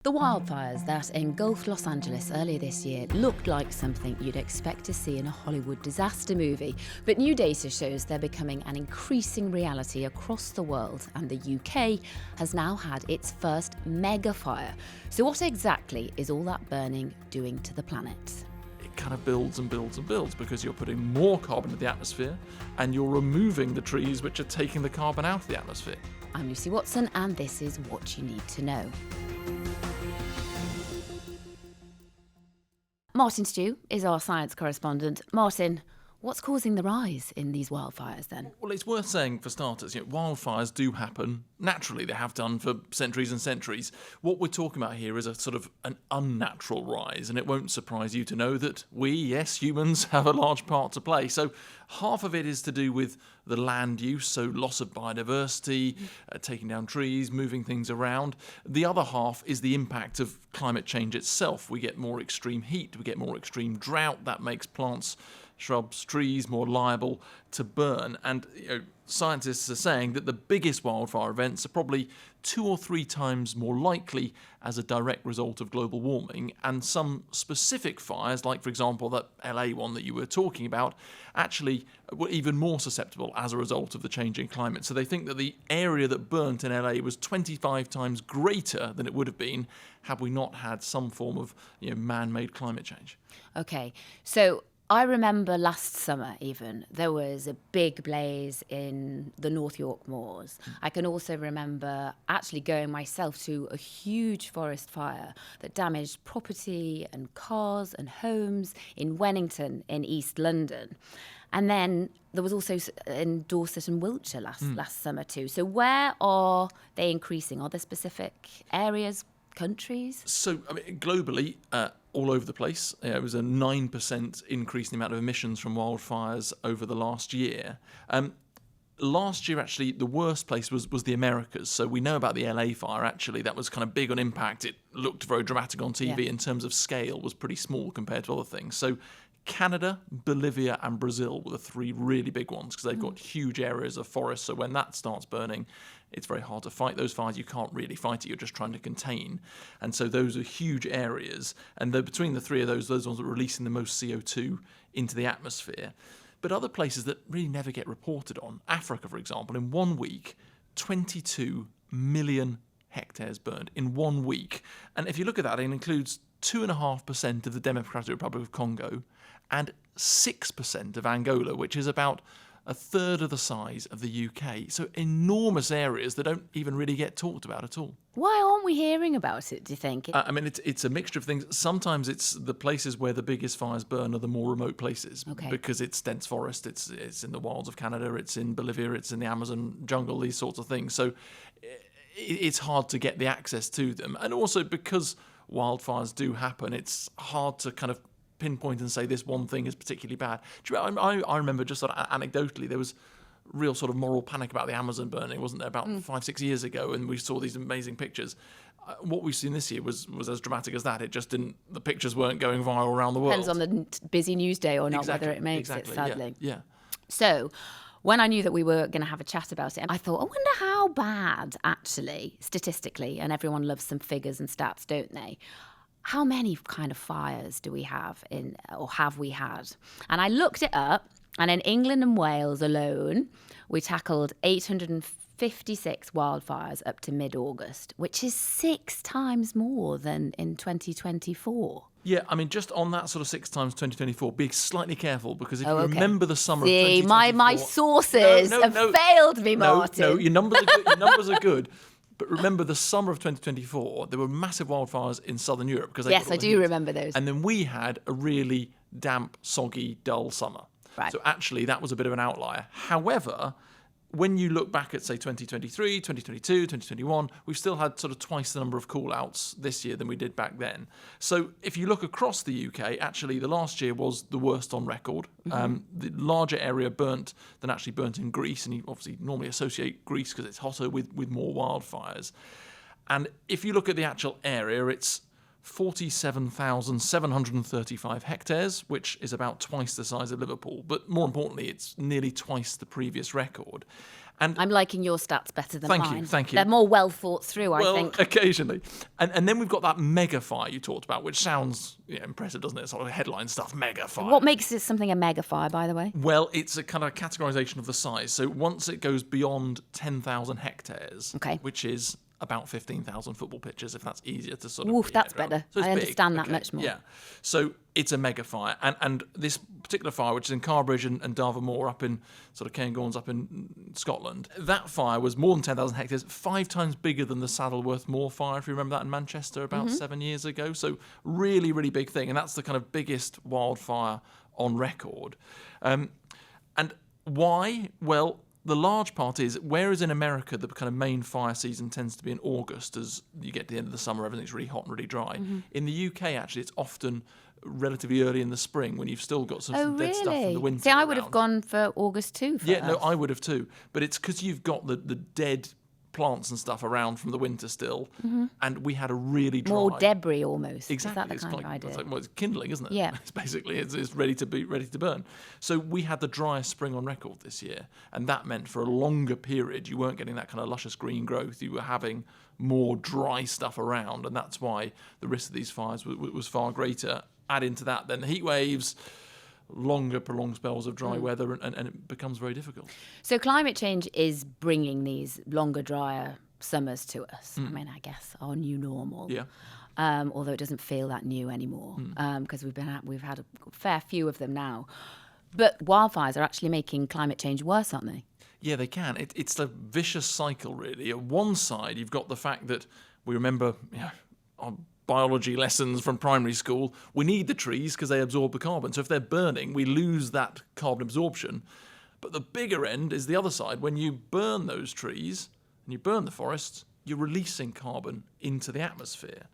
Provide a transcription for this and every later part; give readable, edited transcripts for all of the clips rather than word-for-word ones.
The wildfires that engulfed Los Angeles earlier this year looked like something you'd expect to see in a Hollywood disaster movie, but new data shows they're becoming an increasing reality across the world, and the UK has now had its first megafire. So what exactly is all that burning doing to the planet? It kind of builds and builds and builds because you're putting more carbon into the atmosphere and you're removing the trees which are taking the carbon out of the atmosphere. I'm Lucy Watson, and this is What You Need to Know. Martin Stew is our science correspondent. Martin, what's causing the rise in these wildfires then? Well, it's worth saying for starters, wildfires do happen. Naturally, they have done for centuries and centuries. What we're talking about here is a sort of an unnatural rise, and it won't surprise you to know that we, yes, humans, have a large part to play. So half of it is to do with the land use, so loss of biodiversity, taking down trees, moving things around. The other half is the impact of climate change itself. We get more extreme heat, we get more extreme drought. That makes plants, shrubs, trees more liable to burn. And scientists are saying that the biggest wildfire events are probably 2 or 3 times more likely as a direct result of global warming, and some specific fires, like for example that LA one that you were talking about, actually were even more susceptible as a result of the changing climate. So they think that the area that burnt in LA was 25 times greater than it would have been had we not had some form of man-made climate change. Okay, so I remember last summer even, there was a big blaze in the North York moors. I can also remember actually going myself to a huge forest fire that damaged property and cars and homes in Wennington in East London. And then there was also in Dorset and Wiltshire last summer too. So where are they increasing? Are there specific areas, countries? So, globally, all over the place, it was a 9% increase in the amount of emissions from wildfires over the last year. Last year, actually, the worst place was the Americas. So we know about the LA fire, actually. That was kind of big on impact. It looked very dramatic on TV. In terms of scale, was pretty small compared to other things. So Canada, Bolivia and Brazil were the 3 really big ones because they've got huge areas of forest. So when that starts burning, it's very hard to fight those fires. You can't really fight it. You're just trying to contain. And so those are huge areas. And between the 3 of those ones are releasing the most CO2 into the atmosphere. But other places that really never get reported on, Africa, for example, in 1 week, 22 million hectares burned in 1 week. And if you look at that, it includes 2.5% of the Democratic Republic of Congo and 6% of Angola, which is about a third of the size of the UK. So enormous areas that don't even really get talked about at all. Why aren't we hearing about it, do you think? It's a mixture of things. Sometimes it's the places where the biggest fires burn are the more remote places because it's dense forest, it's in the wilds of Canada, it's in Bolivia, it's in the Amazon jungle, these sorts of things. So it's hard to get the access to them. And also because wildfires do happen, it's hard to kind of pinpoint and say this one thing is particularly bad. I remember just sort of anecdotally, there was real sort of moral panic about the Amazon burning, wasn't there, about 5-6 years ago, and we saw these amazing pictures. What we've seen this year was as dramatic as that. It just didn't, the pictures weren't going viral around the world. Depends on the busy news day or not, whether it makes it, sadly. Yeah. So when I knew that we were going to have a chat about it, I thought, I wonder how bad, actually, statistically, and everyone loves some figures and stats, don't they? How many kind of fires do we have or have we had? And I looked it up, and in England and Wales alone, we tackled 856 wildfires up to mid-August, which is 6 times more than in 2024. Yeah, just on that sort of 6 times 2024, be slightly careful because if you remember the summer of 2024... my sources have failed me, Martin. No, your numbers are good. Your numbers are good. But remember, the summer of 2024, there were massive wildfires in southern Europe. Yes, I do remember those. And then we had a really damp, soggy, dull summer. Right. So actually, that was a bit of an outlier. However, when you look back at, say, 2023, 2022, 2021, we've still had sort of twice the number of call-outs this year than we did back then. So if you look across the UK, actually, the last year was the worst on record. The larger area burnt than actually burnt in Greece, and you obviously normally associate Greece because it's hotter with more wildfires. And if you look at the actual area, it's 47,735 hectares, which is about twice the size of Liverpool. But more importantly, it's nearly twice the previous record. And I'm liking your stats better than mine. Thank you. They're more well thought through, I think. Occasionally. And then we've got that megafire you talked about, which sounds impressive, doesn't it? Sort of headline stuff, megafire. What makes it something a megafire, by the way? Well, it's a kind of categorisation of the size. So once it goes beyond 10,000 hectares, which is about 15,000 football pitches, if that's easier to sort of... Oof, that's better. So I understand that much more. Yeah. So it's a megafire. And this particular fire, which is in Carbridge and Dartford up in sort of Cairngorms up in Scotland, that fire was more than 10,000 hectares, 5 times bigger than the Saddleworth Moor fire, if you remember that in Manchester about 7 years ago. So really, really big thing. And that's the kind of biggest wildfire on record. And why? Well, the large part is, whereas in America the kind of main fire season tends to be in August, as you get to the end of the summer, everything's really hot and really dry. In the UK, actually, it's often relatively early in the spring when you've still got some dead stuff from the winter. See, I would have gone for August too. No, I would have too. But it's because you've got the dead plants and stuff around from the winter still, and we had a really dry... More debris almost. Exactly. Is that the kind of idea? It's kindling, isn't it? Yeah. It's basically, it's ready to burn. So we had the driest spring on record this year, and that meant for a longer period you weren't getting that kind of luscious green growth. You were having more dry stuff around, and that's why the risk of these fires was far greater. Add into that then the heat waves, longer prolonged spells of dry weather, and it becomes very difficult. So climate change is bringing these longer, drier summers to us. I mean, I guess our new normal. Yeah. Although it doesn't feel that new anymore, because we've had a fair few of them now. But wildfires are actually making climate change worse, aren't they? Yeah, they can. It's a vicious cycle, really. At one side, you've got the fact that we remember our biology lessons from primary school, we need the trees because they absorb the carbon. So if they're burning, we lose that carbon absorption. But the bigger end is the other side. When you burn those trees and you burn the forests, you're releasing carbon into the atmosphere.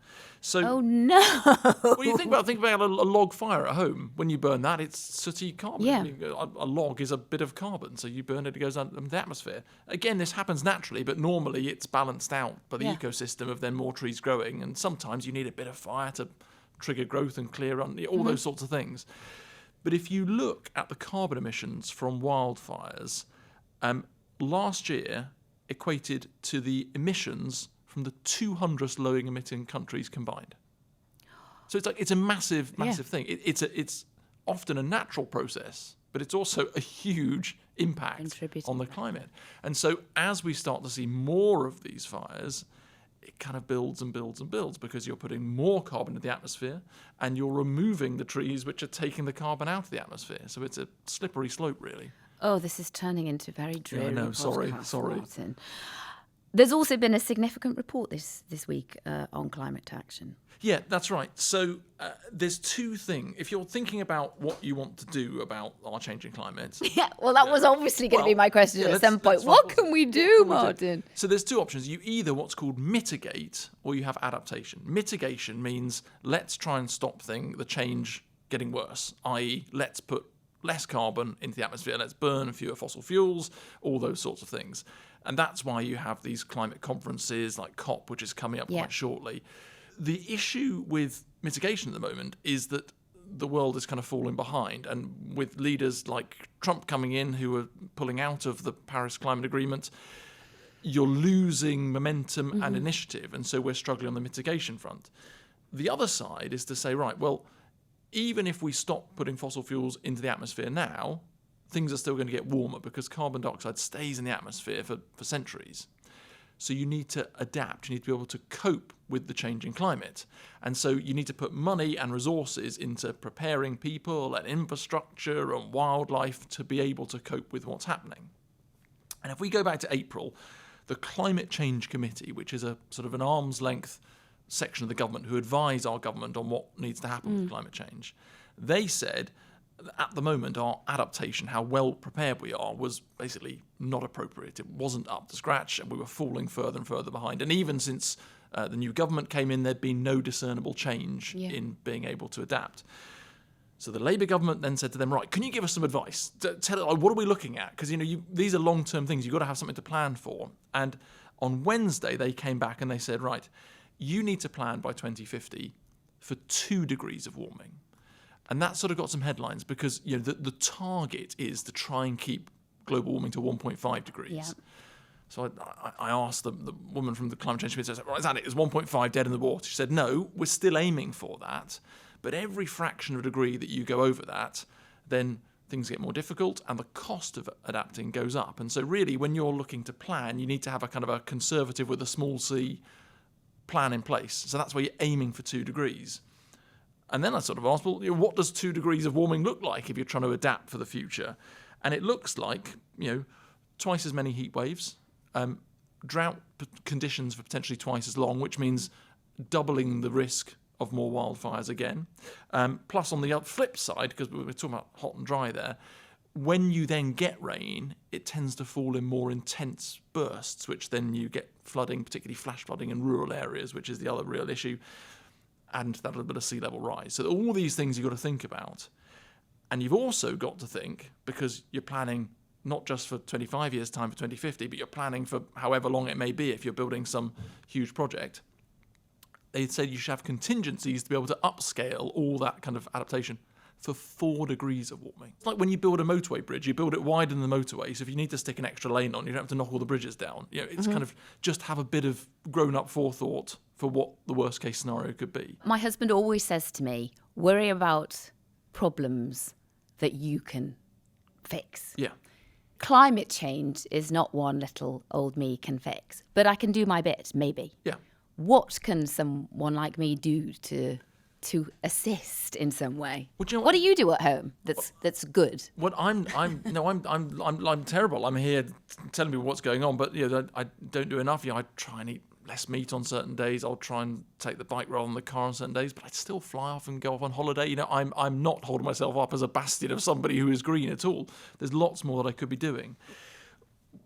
So, oh no! Well, you think about a log fire at home. When you burn that, it's sooty carbon. Yeah. A log is a bit of carbon, so you burn it, it goes out into the atmosphere. Again, this happens naturally, but normally it's balanced out by the ecosystem of then more trees growing, and sometimes you need a bit of fire to trigger growth and clear all those sorts of things. But if you look at the carbon emissions from wildfires, last year equated to the emissions from the 200 lowest emitting countries combined. So it's a massive thing. It's often a natural process, but it's also a huge impact on the climate. And so as we start to see more of these fires, it kind of builds and builds and builds, because you're putting more carbon into the atmosphere and you're removing the trees which are taking the carbon out of the atmosphere. So it's a slippery slope, really. Oh, this is turning into very dreary. Yeah, no, sorry. Martin. There's also been a significant report this week on climate action. Yeah, that's right. So there's two things. If you're thinking about what you want to do about our changing climate... Yeah, well, that was obviously going to be my question at some point. What can we do, Martin? So there's two options. You either what's called mitigate, or you have adaptation. Mitigation means let's try and stop the change getting worse, i.e. let's put less carbon into the atmosphere, let's burn fewer fossil fuels, all those sorts of things. And that's why you have these climate conferences like COP, which is coming up quite shortly. The issue with mitigation at the moment is that the world is kind of falling behind, and with leaders like Trump coming in who are pulling out of the Paris Climate Agreement, you're losing momentum and initiative, and so we're struggling on the mitigation front. The other side is to say, right, well, even if we stop putting fossil fuels into the atmosphere now, things are still going to get warmer because carbon dioxide stays in the atmosphere for centuries. So you need to adapt. You need to be able to cope with the changing climate. And so you need to put money and resources into preparing people and infrastructure and wildlife to be able to cope with what's happening. And if we go back to April, the Climate Change Committee, which is a sort of an arm's length section of the government who advise our government on what needs to happen with climate change, they said at the moment our adaptation, how well prepared we are, was basically not appropriate. It wasn't up to scratch, and we were falling further and further behind. And even since the new government came in, there'd been no discernible change in being able to adapt. So the Labour government then said to them, right, can you give us some advice? Tell what are we looking at? Because these are long-term things. You've got to have something to plan for. And on Wednesday, they came back and they said, right, you need to plan by 2050 for 2 degrees of warming. And that sort of got some headlines because the target is to try and keep global warming to 1.5 degrees. Yeah. So I asked the woman from the Climate Change Committee, I said, right, is that it? Is 1.5 dead in the water? She said, no, we're still aiming for that. But every fraction of a degree that you go over that, then things get more difficult and the cost of adapting goes up. And so really, when you're looking to plan, you need to have a kind of a conservative with a small c plan in place. So that's where you're aiming for 2 degrees. And then I sort of asked, well, what does 2 degrees of warming look like if you're trying to adapt for the future? And it looks like, twice as many heat waves, drought conditions for potentially twice as long, which means doubling the risk of more wildfires again. Plus, on the flip side, because we're talking about hot and dry there, when you then get rain, it tends to fall in more intense bursts, which then you get flooding, particularly flash flooding in rural areas, which is the other real issue, and that little bit of sea level rise. So all these things you've got to think about. And you've also got to think, because you're planning not just for 25 years' time for 2050, but you're planning for however long it may be if you're building some huge project. They said you should have contingencies to be able to upscale all that kind of adaptation for 4 degrees of warming. It's like when you build a motorway bridge, you build it wider than the motorway, so if you need to stick an extra lane on, you don't have to knock all the bridges down. It's kind of just have a bit of grown-up forethought for what the worst-case scenario could be. My husband always says to me, worry about problems that you can fix. Yeah. Climate change is not one little old me can fix, but I can do my bit, maybe. Yeah. What can someone like me do to assist in some way? Well, what do you do at home that's good? What I'm terrible. I'm here telling people what's going on, but I don't do enough. I try and eat less meat on certain days. I'll try and take the bike rather than the car on certain days, but I still fly off and go off on holiday. I'm not holding myself up as a bastion of somebody who is green at all. There's lots more that I could be doing.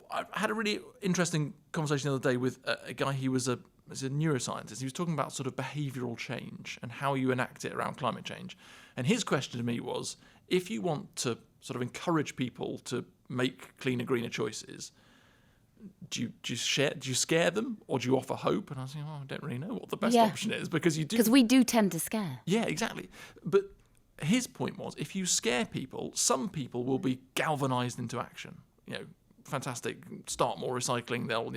I had a really interesting conversation the other day with a guy who was a neuroscientist. He was talking about sort of behavioural change and how you enact it around climate change. And his question to me was, if you want to sort of encourage people to make cleaner, greener choices, do you scare them or do you offer hope? And I was I don't really know what the best option is, because you do. Because we do tend to scare. Yeah, exactly. But his point was, if you scare people, some people will be galvanised into action. Fantastic, start more recycling. They'll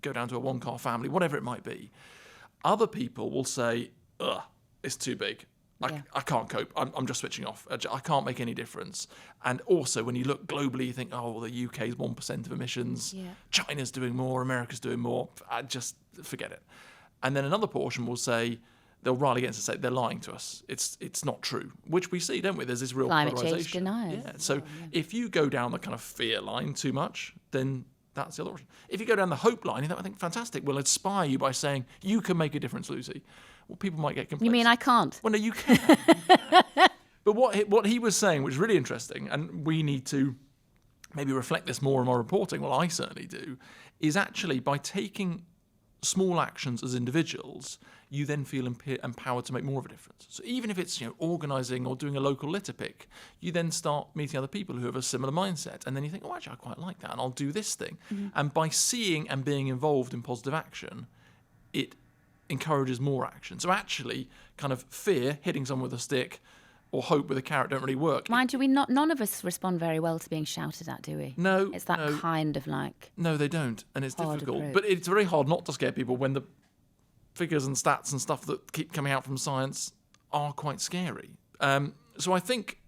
go down to a one-car family, whatever it might be. Other people will say, ugh, it's too big. I can't cope. I'm just switching off. I can't make any difference. And also, when you look globally, you think, oh, well, the UK is 1% of emissions. Yeah. China's doing more. America's doing more. I just forget it. And then another portion will say, they'll rally against it and say, they're lying to us. It's not true, which we see, don't we? There's this real climate polarisation. Climate change deniers. Yeah. So if you go down the kind of fear line too much, then that's the other option. If you go down the hope line, I think, fantastic, we'll inspire you by saying, you can make a difference, Lucy. Well, people might get complacent. You mean I can't? Well, no, you can. But what he was saying, which is really interesting, and we need to maybe reflect this more in our reporting, well, I certainly do, is actually by taking small actions as individuals, you then feel empowered to make more of a difference. So even if it's organising or doing a local litter pick, you then start meeting other people who have a similar mindset, and then you think, oh, actually, I quite like that, and I'll do this thing. Mm-hmm. And by seeing and being involved in positive action, it encourages more action. So actually, kind of fear, hitting someone with a stick, or hope with a carrot don't really work. Mind you, none of us respond very well to being shouted at, do we? No. It's that kind of like... No, they don't, and it's difficult. Approach. But it's very hard not to scare people when the figures and stats and stuff that keep coming out from science are quite scary. So I think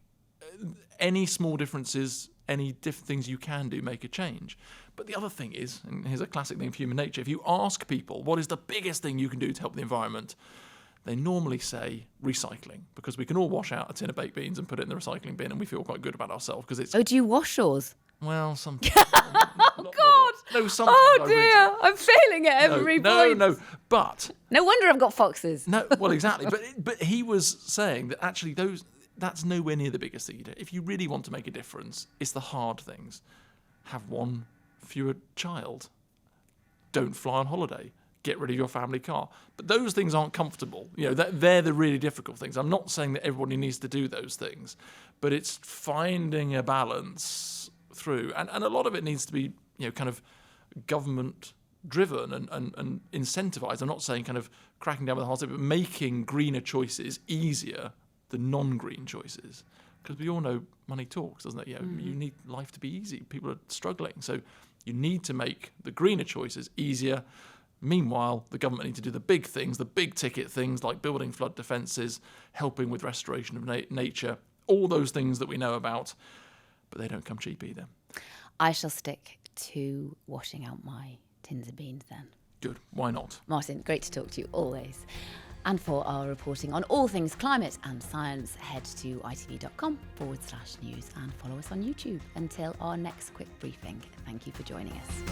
any small differences, any different things you can do make a change. But the other thing is, and here's a classic thing of human nature, if you ask people what is the biggest thing you can do to help the environment, they normally say recycling, because we can all wash out a tin of baked beans and put it in the recycling bin and we feel quite good about ourselves because it's... Oh, do you wash yours? Well, some... Oh, God! No, sometimes. Oh, dear! I'm failing at every point. No, but... No wonder I've got foxes. No, well, exactly. But he was saying that actually that's nowhere near the biggest thing you do. If you really want to make a difference, it's the hard things. Have one fewer child. Don't fly on holiday. Get rid of your family car. But those things aren't comfortable. They're the really difficult things. I'm not saying that everybody needs to do those things, but it's finding a balance through. And a lot of it needs to be, kind of government driven and incentivized. I'm not saying kind of cracking down with the hard stuff, but making greener choices easier than non-green choices. Because we all know money talks, doesn't it? You need life to be easy. People are struggling. So you need to make the greener choices easier. Meanwhile, the government need to do the big things, the big ticket things like building flood defences, helping with restoration of nature, all those things that we know about, but they don't come cheap either. I shall stick to washing out my tins of beans then. Good. Why not? Martin, great to talk to you always. And for our reporting on all things climate and science, head to itv.com/news and follow us on YouTube. Until our next quick briefing, thank you for joining us.